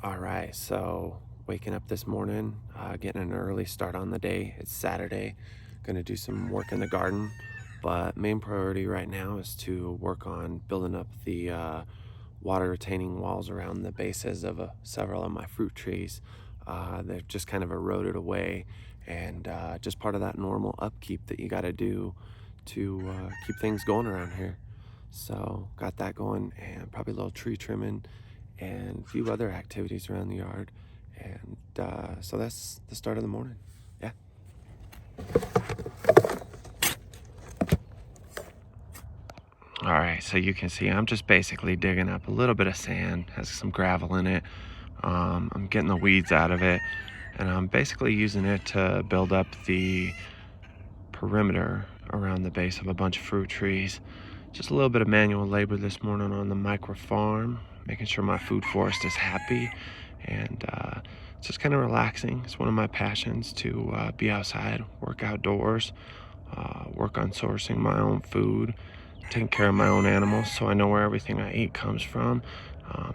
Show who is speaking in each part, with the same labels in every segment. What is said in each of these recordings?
Speaker 1: All right, so waking up this morning, getting an early start on the day. It's Saturday. Gonna do some work in the garden, but main priority right now is to work on building up the water retaining walls around the bases of several of my fruit trees. They've just kind of eroded away, and just part of that normal upkeep that you got to do to keep things going around here. So got that going, and probably a little tree trimming and a few other activities around the yard. And so that's the start of the morning. Yeah. All right, so you can see I'm just basically digging up a little bit of sand, has some gravel in it. I'm getting the weeds out of it, and I'm basically using it to build up the perimeter around the base of a bunch of fruit trees. Just a little bit of manual labor this morning on the micro farm, making sure my food forest is happy, and it's just kind of relaxing. It's one of my passions to be outside, work outdoors, work on sourcing my own food, taking care of my own animals so I know where everything I eat comes from.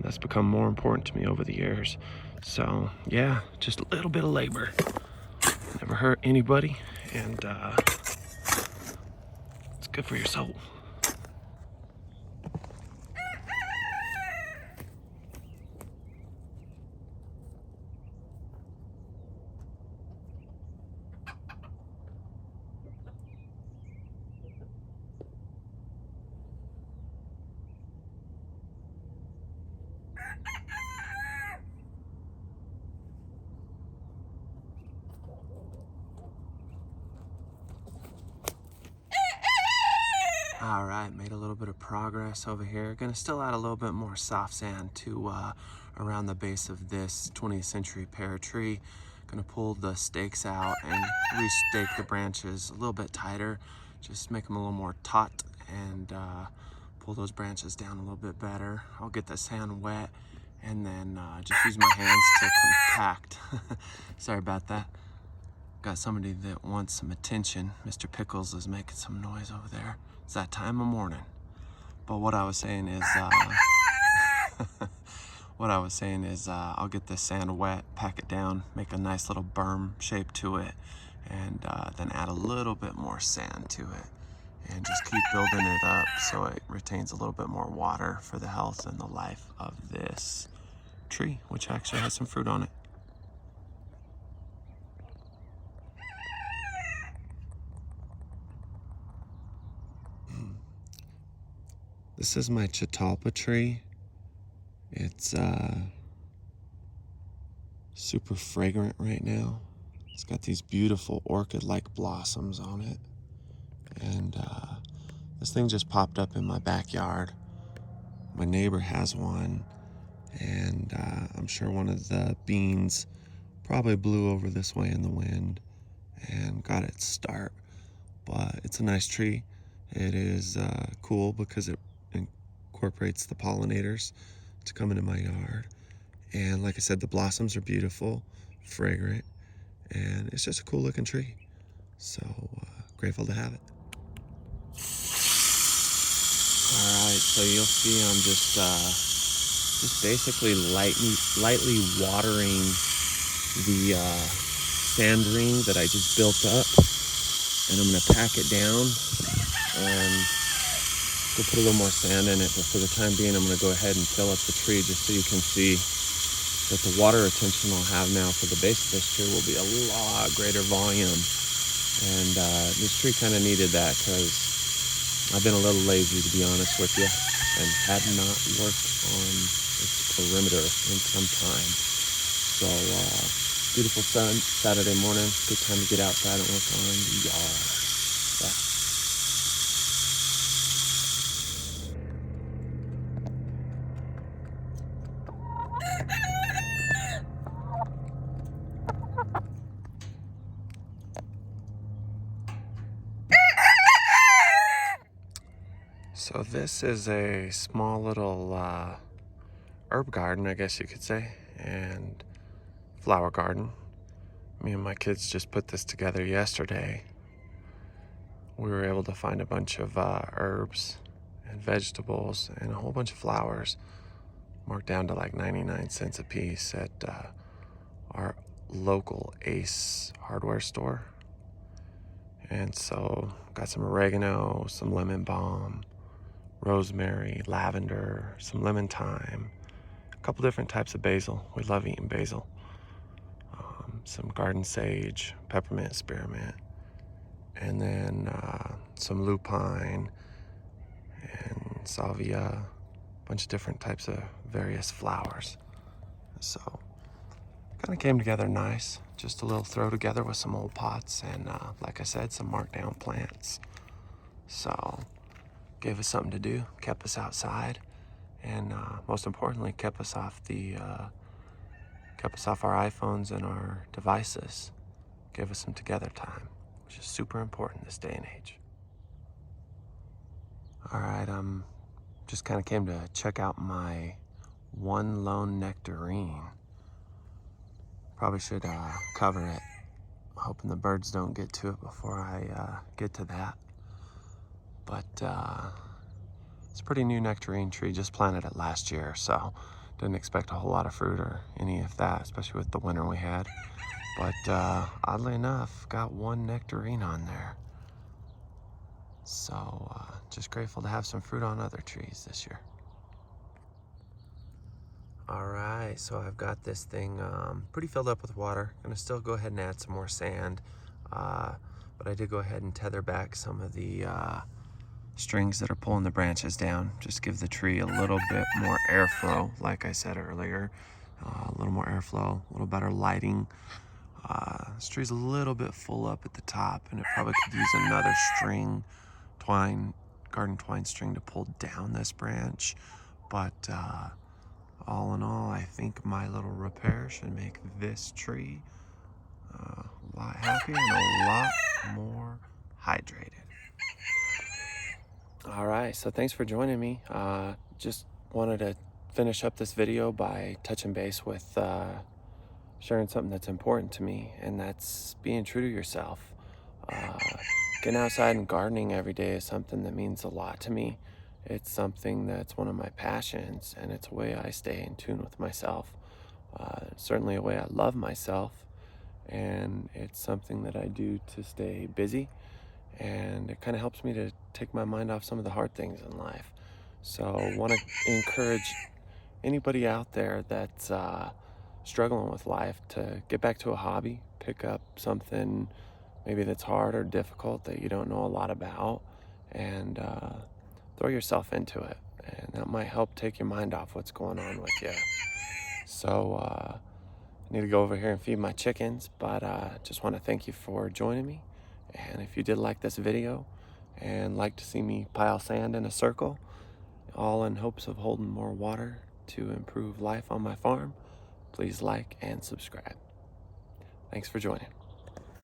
Speaker 1: That's become more important to me over the years. So yeah, just a little bit of labor. Never hurt anybody, and it's good for your soul. All right, made a little bit of progress over here. Gonna still add a little bit more soft sand to around the base of this 20th century pear tree. Gonna pull the stakes out and restake the branches a little bit tighter, just make them a little more taut, and pull those branches down a little bit better. I'll get the sand wet and then just use my hands to compact. Sorry about that. Got somebody that wants some attention. Mr. Pickles is making some noise over there. It's that time of morning. But what I was saying is, I'll get this sand wet, pack it down, make a nice little berm shape to it, and then add a little bit more sand to it, and just keep building it up so it retains a little bit more water for the health and the life of this tree, which actually has some fruit on it. This is my catalpa tree. It's super fragrant right now. It's got these beautiful orchid-like blossoms on it. And this thing just popped up in my backyard. My neighbor has one, and I'm sure one of the beans probably blew over this way in the wind and got its start. But it's a nice tree. It is cool because it incorporates the pollinators to come into my yard. And like I said, the blossoms are beautiful, fragrant, and it's just a cool looking tree. So grateful to have it. All right, so you'll see I'm just basically lightly watering the sand ring that I just built up, and I'm gonna pack it down and go put a little more sand in it. But for the time being, I'm gonna go ahead and fill up the tree just so you can see that the water retention I'll have now for the base of this tree will be a lot greater volume. And this tree kind of needed that because I've been a little lazy, to be honest with you, and had not worked on its perimeter in some time. So beautiful sun, Saturday morning, good time to get outside and work on the yard. Yeah. So this is a small little herb garden, I guess you could say, and flower garden. Me and my kids just put this together yesterday. We were able to find a bunch of herbs and vegetables and a whole bunch of flowers. marked down to like 99 cents a piece at our local Ace hardware store. And so got some oregano, some lemon balm, rosemary, lavender, some lemon thyme, a couple different types of basil. We love eating basil. Some garden sage, peppermint, spearmint, and then some lupine and salvia, a bunch of different types of various flowers. So kind of came together nice. Just a little throw together with some old pots and, like I said, some marked down plants. So gave us something to do, kept us outside, and most importantly, kept us off our iPhones and our devices. Gave us some together time, which is super important this day and age. All right, just kind of came to check out my one lone nectarine. Probably should cover it. Hoping the birds don't get to it before I get to that. But it's a pretty new nectarine tree, just planted it last year, so didn't expect a whole lot of fruit or any of that, especially with the winter we had. But oddly enough, got one nectarine on there. So just grateful to have some fruit on other trees this year. All right, so I've got this thing pretty filled up with water. Gonna still go ahead and add some more sand, but I did go ahead and tether back some of the strings that are pulling the branches down. Just give the tree a little bit more airflow, like I said earlier. A little more airflow, a little better lighting. This tree's a little bit full up at the top, and it probably could use another string, garden twine string to pull down this branch. But all in all, I think my little repair should make this tree a lot happier and a lot more hydrated. All right, so thanks for joining me. Just wanted to finish up this video by touching base with sharing something that's important to me, and that's being true to yourself. Getting outside and gardening every day is something that means a lot to me. It's something that's one of my passions, and it's a way I stay in tune with myself. Certainly a way I love myself, and it's something that I do to stay busy, and it kind of helps me to take my mind off some of the hard things in life. So I want to encourage anybody out there that's struggling with life to get back to a hobby, pick up something maybe that's hard or difficult that you don't know a lot about, and throw yourself into it. And that might help take your mind off what's going on with you. So I need to go over here and feed my chickens, but just want to thank you for joining me. And if you did like this video and like to see me pile sand in a circle, all in hopes of holding more water to improve life on my farm, please like and subscribe. Thanks for joining.